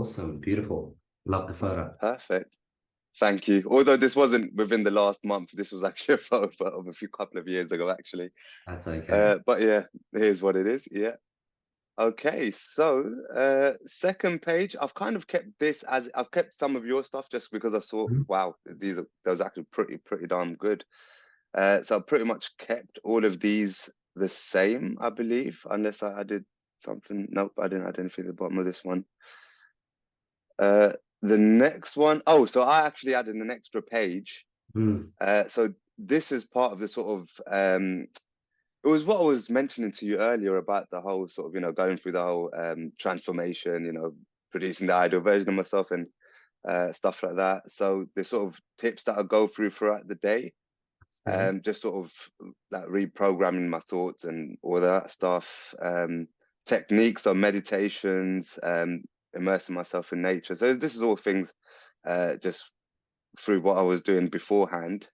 Awesome. Beautiful. Love the photo. Perfect. Thank you. Although this wasn't within the last month, this was actually a photo of a few couple of years ago, actually. That's okay. But yeah, here's what it is. Yeah. Okay, so second page, I've kind of kept this as I've kept some of your stuff just because I saw, Mhm. wow, those actually pretty darn good. So I pretty much kept all of these the same, I believe, unless I added something. Nope, I didn't add anything at the bottom of this one. The next one, oh, so I actually added an extra page. Mm. So this is part of the sort of it was what I was mentioning to you earlier about the whole sort of, going through the whole transformation, producing the ideal version of myself and stuff like that. So the sort of tips that I go through throughout the day, Yeah. just sort of like reprogramming my thoughts and all that stuff, techniques or meditations, immersing myself in nature. So this is all things just through what I was doing beforehand.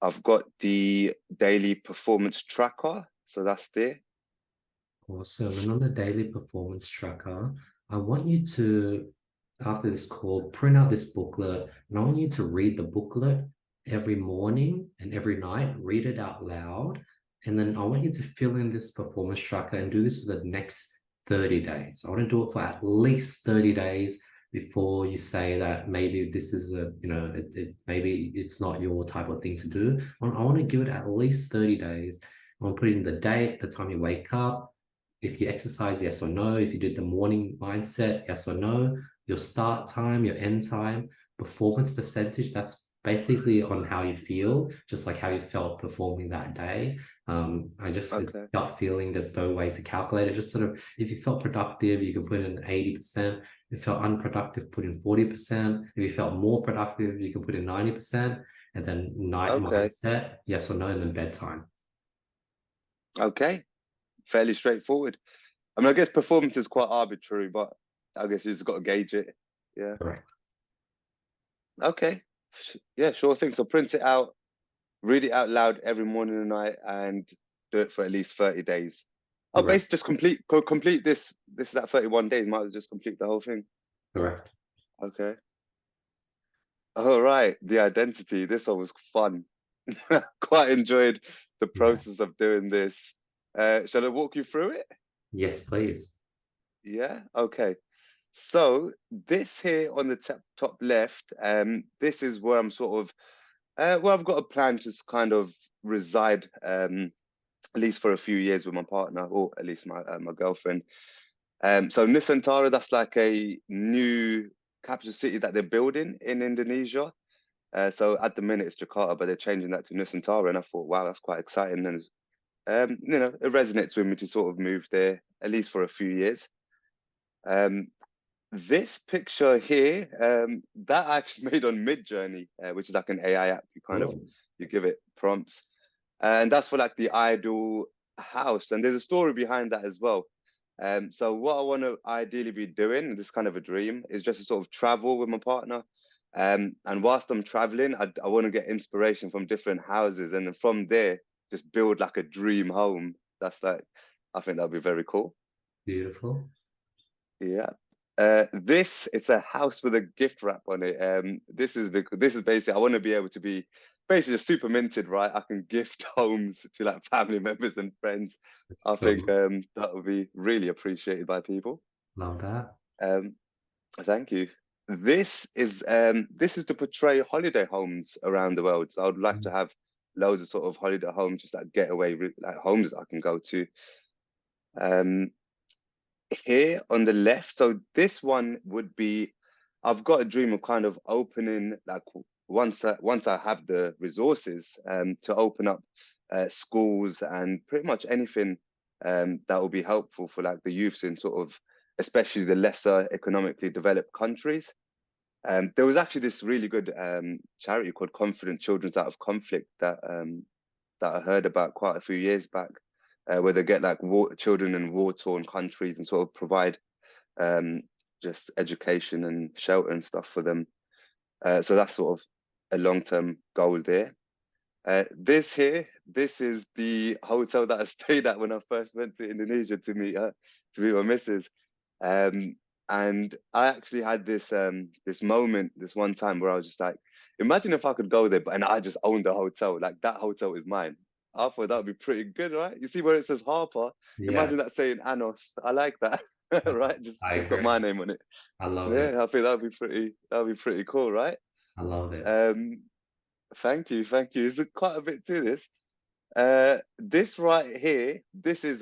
I've got the daily performance tracker, so that's there. Awesome. And on the daily performance tracker, I want you to, after this call, print out this booklet, and I want you to read the booklet every morning and every night, read it out loud. And then I want you to fill in this performance tracker and do this for the next 30 days. I want to do it for at least 30 days before you say that maybe this is maybe it's not your type of thing to do. I want to give it at least 30 days. I want to put in the date, the time you wake up, if you exercise, yes or no. If you did the morning mindset, yes or no. Your start time, your end time, performance percentage, that's basically on how you feel, just like how you felt performing that day. It's Okay. gut feeling. There's no way to calculate it. Just sort of, if you felt productive, you can put in 80%. If you felt unproductive, put in 40%. If you felt more productive, you can put in 90%. And then night Okay. mindset, yes or no, and then bedtime. Okay. Fairly straightforward. I mean, I guess performance is quite arbitrary, but I guess you just got to gauge it. Yeah. Correct. Okay. Yeah, sure thing. So print it out, read it out loud every morning and night, and do it for at least 30 days. Oh, Correct. basically just complete this. This is at 31 days. Might as well just complete the whole thing. Correct. Okay. All right. The identity. This one was fun. Quite enjoyed the Yeah. process of doing this. Shall I walk you through it? Yes, please. Yeah. Okay. So this here on the top left, this is where I'm sort of, well, I've got a plan to kind of reside, at least for a few years with my partner, or at least my girlfriend. So Nusantara, that's like a new capital city that they're building in Indonesia. So at the minute it's Jakarta, but they're changing that to Nusantara, and I thought, wow, that's quite exciting, and it resonates with me to sort of move there at least for a few years. Um, This picture here, that I actually made on Midjourney, which is like an AI app. Cool. You give it prompts, and that's for like the ideal house. And there's a story behind that as well. So what I want to ideally be doing, this is kind of a dream, is just to sort of travel with my partner. And whilst I'm traveling, I want to get inspiration from different houses, and then from there, just build like a dream home. That's like, I think that'd be very cool. Beautiful. Yeah. It's a house with a gift wrap on it. This is basically I want to be able to be basically just super minted, right? I can gift homes to like family members and friends. That's I think cool. that would be really appreciated by people. Love that. Um, Thank you. This is to portray holiday homes around the world. So I would like to Mm. have loads of sort of holiday homes, just like getaway like homes that I can go to. Um, Here on the left, so this one would be, I've got a dream of kind of opening like once I have the resources to open up schools and pretty much anything that will be helpful for like the youths in sort of especially the lesser economically developed countries. There was actually this really good charity called Confident Children's Out of Conflict that I heard about quite a few years back, where they get like children in war-torn countries and sort of provide um, just education and shelter and stuff for them. So that's sort of a long-term goal there. This is the hotel that I stayed at when I first went to Indonesia to meet my missus. Um, And I actually had this moment, this one time where I was just like, imagine if I could go there, but and I just owned the hotel. Like that hotel is mine. I thought that would be pretty good, right? You see where it says Harper? Imagine Yes, that saying Anos. I like that. Right? I Just got my agree. name on it. I love it. Yeah, I think that'd be pretty cool, right? I love this. Um, thank you, thank you. There's quite a bit to this. This right here, this is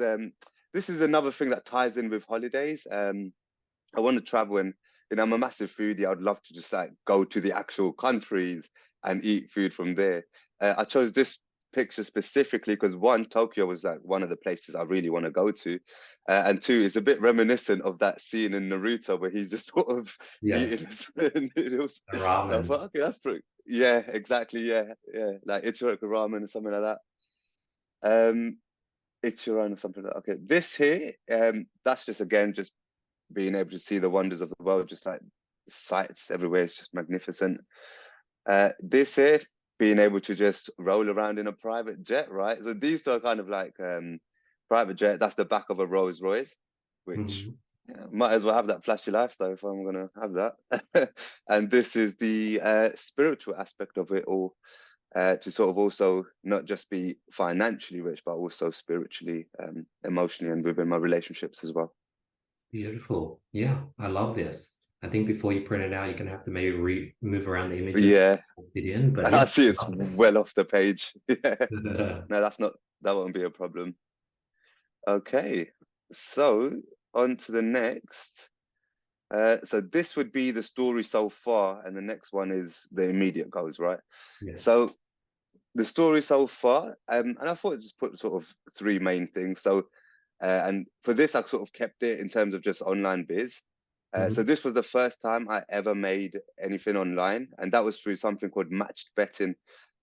another thing that ties in with holidays. I want to travel and I'm a massive foodie. I'd love to just like go to the actual countries and eat food from there. I chose this picture specifically because one, Tokyo was like one of the places I really want to go to, and two, it's a bit reminiscent of that scene in Naruto where he's just sort of Yes, eating his noodles. the So I ramen. thought, okay, that's pretty. Yeah, exactly. Yeah, yeah, like Ichiraka ramen or something like that. Ichiran or something like that. Okay, this here, that's just again just being able to see the wonders of the world, just like the sights everywhere is just magnificent. This here, being able to just roll around in a private jet, right? So these two are kind of like private jet. That's the back of a Rolls Royce, which Mhm. might as well have that flashy lifestyle if I'm gonna have that. And this is the spiritual aspect of it all. To sort of also not just be financially rich, but also spiritually, emotionally, and within my relationships as well. Beautiful. Yeah, I love this. I think before you print it out, you're gonna have to maybe move around the But images yeah, to fit in. But I yeah, see I it's love this. well off the page. Yeah, no, that won't be a problem. Okay, so on to the next. So this would be the story so far, and the next one is the immediate goals, right? Yes. So the story so far, and I thought I'd just put sort of three main things. So, and for this, I sort of kept it in terms of just online biz. So Hmm. this was the first time I ever made anything online, and that was through something called matched betting.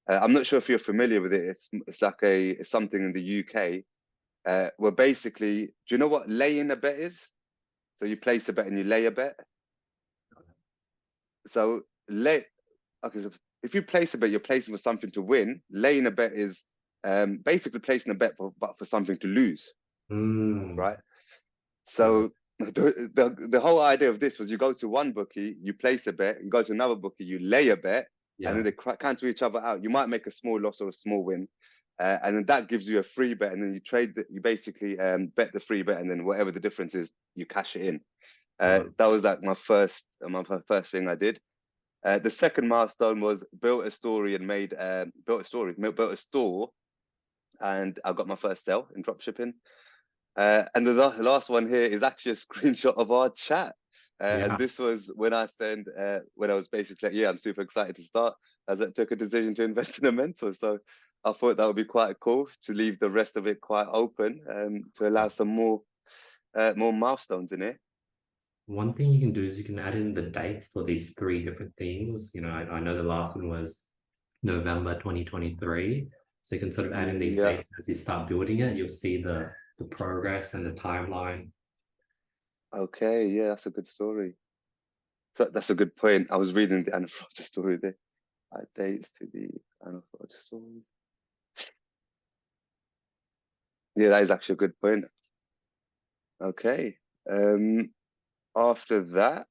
I'm not sure if you're familiar with it. It's like it's something in the UK where basically, do you know what laying a bet is? So you place a bet and you lay a bet. So lay okay, so if you place a bet, you're placing for something to win. Laying a bet is basically placing a bet but for something to lose, Mm. right? Got it. So the whole idea of this was you go to one bookie, you place a bet, you go to another bookie, you lay a bet, and then Yeah. they cancel each other out. You might make a small loss or a small win, and then that gives you a free bet, and then you basically bet the free bet, and then whatever the difference is, you cash it in. Got That was like my first thing I did. The second milestone was built a story and built a store, and I got my first sale in dropshipping. And the last one here is actually a screenshot of our chat. And Yeah. this was when I was basically like, yeah, I'm super excited to start, as I took a decision to invest in a mentor. So I thought that would be quite cool to leave the rest of it quite open, to allow some more milestones in it. One thing you can do is you can add in the dates for these three different things. I know the last one was November 2023. So you can sort of add in these Yeah. dates as you start building it. You'll see the progress and the timeline. Okay. Yeah, that's a good story. So that's a good point. I was reading the Anna Froger story there. Add dates to the Anna Froger story. Yeah, that is actually a good point. Okay. After that,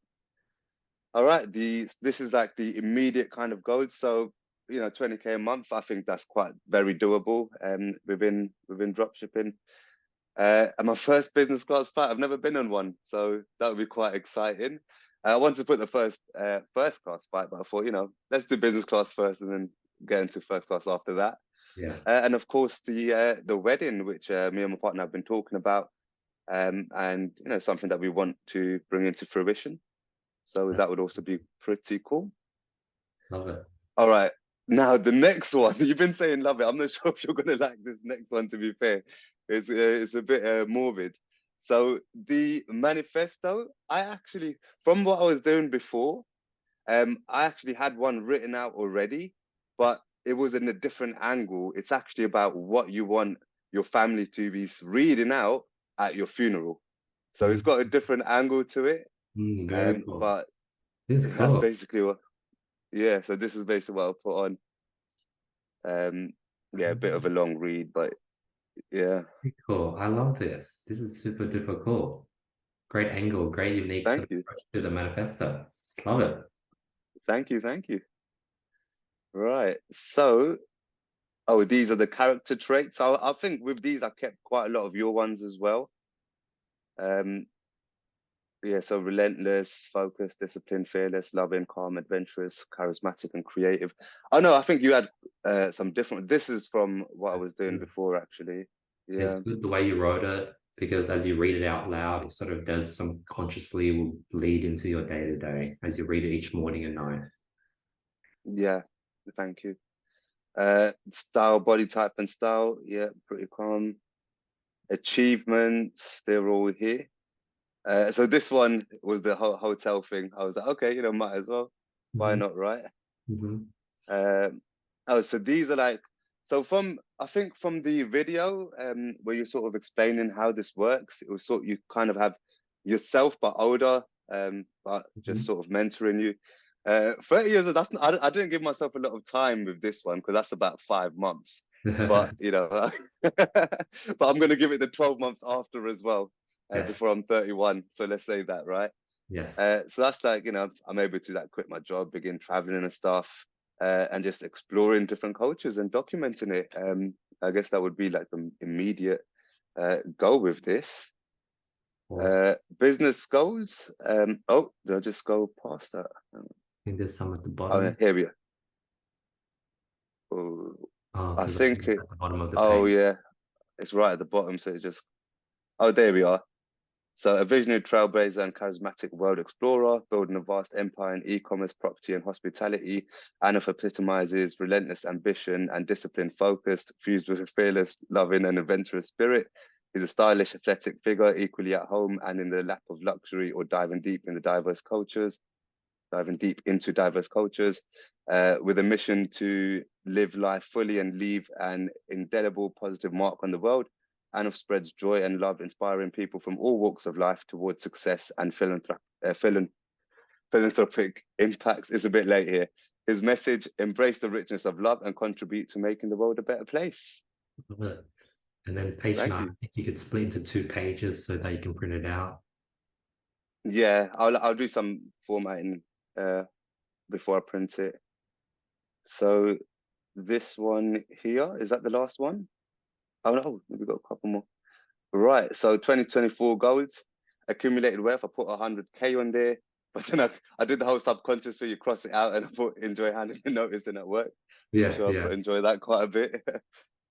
all right. This is like the immediate kind of goal. So 20K a month. I think that's quite very doable. Within dropshipping. And my first business class flight. I've never been on one, so that would be quite exciting. I wanted to put the first class flight, but I thought let's do business class first, and then get into first class after that. Yeah. And of course the wedding, which me and my partner have been talking about, and something that we want to bring into fruition. So that would also be pretty cool. Love it. All right. Now the next one, you've been saying love it. I'm not sure if you're gonna like this next one. To be fair, it's a bit morbid. So the manifesto, I actually, from what I was doing before, I actually had one written out already, but it was in a different angle. It's actually about what you want your family to be reading out at your funeral. So it's Mm, got a different angle to it. very cool. But This is that's cool. basically what, yeah. So this is basically what I put on. Um, yeah, a bit of a long read, but yeah. Very cool. I love this. This is super duper cool. Great angle, great unique sort Thank of you. approach to the manifesto. Love it. Thank you. Thank you. Right. So, oh, these are the character traits. I think with these, I've kept quite a lot of your ones as well. Um, yeah, so relentless, focused, disciplined, fearless, loving, calm, adventurous, charismatic, and creative. Oh no, I think you had some different. This is from what I was doing Good. before, actually. It's Yeah, good the way you wrote it because as you read it out loud, it sort of does some consciously will bleed into your day to day as you read it each morning and night. yeah. Thank you. Style, body type, and style. Yeah, pretty calm. Achievements, they're all here. So this one was the hotel thing. I was like, okay, might as well. Why Hmm. not, right? Hmm. Um, oh, so these are like, so from, I think from the video, where you're sort of explaining how this works, it was sort you kind of have yourself but older, but just Hmm. sort of mentoring you. 30 years, that's not, I didn't give myself a lot of time with this one because that's about 5 months. But but I'm gonna give it the 12 months after as well, Yes. before I'm 31. So let's say that, right? Yes. So that's like, I'm able to like quit my job, begin traveling and stuff, and just exploring different cultures and documenting it. I guess that would be like the immediate goal with this. Awesome. Business goals. Oh, did I just go past that? I think there's some at the Oh, yeah, bottom. here we are. Oh, Oh, I because I think think it's it. at the bottom of the Oh, page. yeah, it's right at the bottom. So it just. Oh, there we are. So, a visionary trailblazer and charismatic world explorer, building a vast empire in e-commerce, property, and hospitality. Anna epitomizes relentless ambition and discipline focused, fused with a fearless, loving, and adventurous spirit. He's a stylish, athletic figure, equally at home and in the lap of luxury, or diving deep into diverse cultures, with a mission to live life fully and leave an indelible positive mark on the world. Anuf spreads joy and love, inspiring people from all walks of life towards success and philanthropic impacts. It's a bit late here. His message: embrace the richness of love and contribute to making the world a better place. Love it. And then page Thank 9, you. I think you could split into 2 pages so that you can print it out. Yeah, I'll do some formatting before I print it. So this one here, is that the last one? Oh no, we've got a couple more. Right. So 2024 goals, accumulated wealth. I put 100K on there, but then I did the whole subconscious where you cross it out and I put enjoy handling your notice in at work. I'm Yeah, sure I yeah. put enjoy that quite a bit.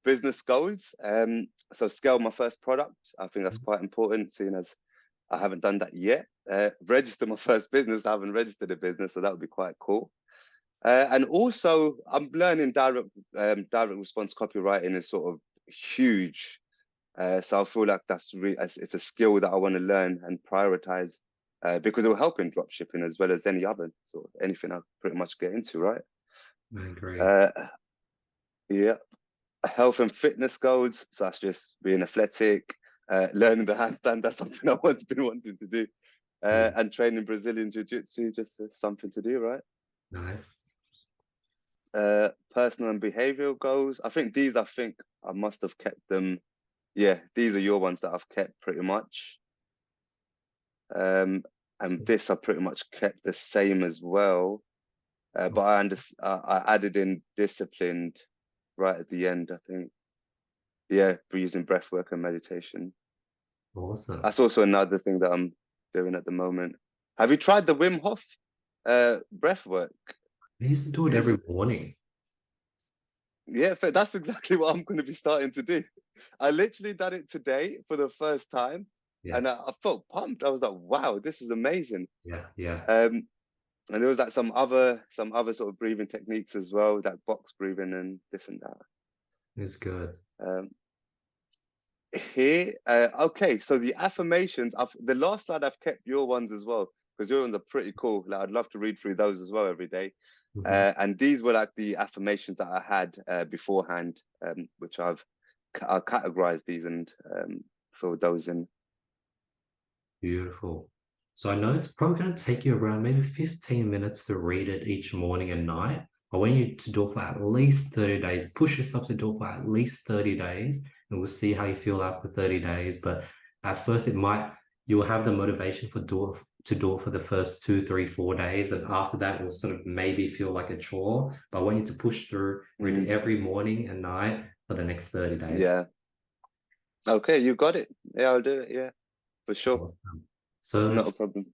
Business goals. So scale my first product. I think that's quite important, seeing as I haven't done that yet. Register my first business. I haven't registered a business, so that would be quite cool. And also, I'm learning direct response copywriting is sort of huge. So I feel like it's a skill that I want to learn and prioritize, because it will help in drop shipping as well as any other sort of anything I pretty much get into, right? I agree. Uh, yeah, health and fitness goals. So that's just being athletic, learning the handstand. That's something I once been wanting to do, Yeah, and training Brazilian jiu-jitsu, just something to do, right? nice. Personal and behavioral goals. I think I must have kept them. Yeah, these are your ones that I've kept pretty much. Um, and So this I pretty much kept the same as well. But I added in disciplined right at the end, I think. Yeah, using breath work and meditation. awesome. That's also another thing that I'm doing at the moment. Have you tried the Wim Hof breath work? I used to do it every Is morning. Yeah, that's exactly what I'm going to be starting to do. I literally done it today for the first time, Yeah, and I felt pumped. I was like, "Wow, this is amazing!" yeah, yeah. Um, and there was like some other sort of breathing techniques as well, like box breathing and this and that. It's good. Um, here, okay, so the affirmations. The last slide I've kept your ones as well because your ones are pretty cool. Like I'd love to read through those as well every day. Hmm. And these were like the affirmations that I had beforehand, which I categorized these and filled those in. Beautiful. So I know it's probably going to take you around maybe 15 minutes to read it each morning and night. I want you to do it for at least 30 days. Push yourself to do it for at least 30 days, and we'll see how you feel after 30 days. But at first, it might you will have the motivation to do it for the first 2, 3, 4 days, and after that, it will sort of maybe feel like a chore. But I want you to push through, read it Mm, every morning and night for the next 30 days. yeah. Okay, you got it. Yeah, I'll do it. Yeah, for sure. Awesome. Not So a problem.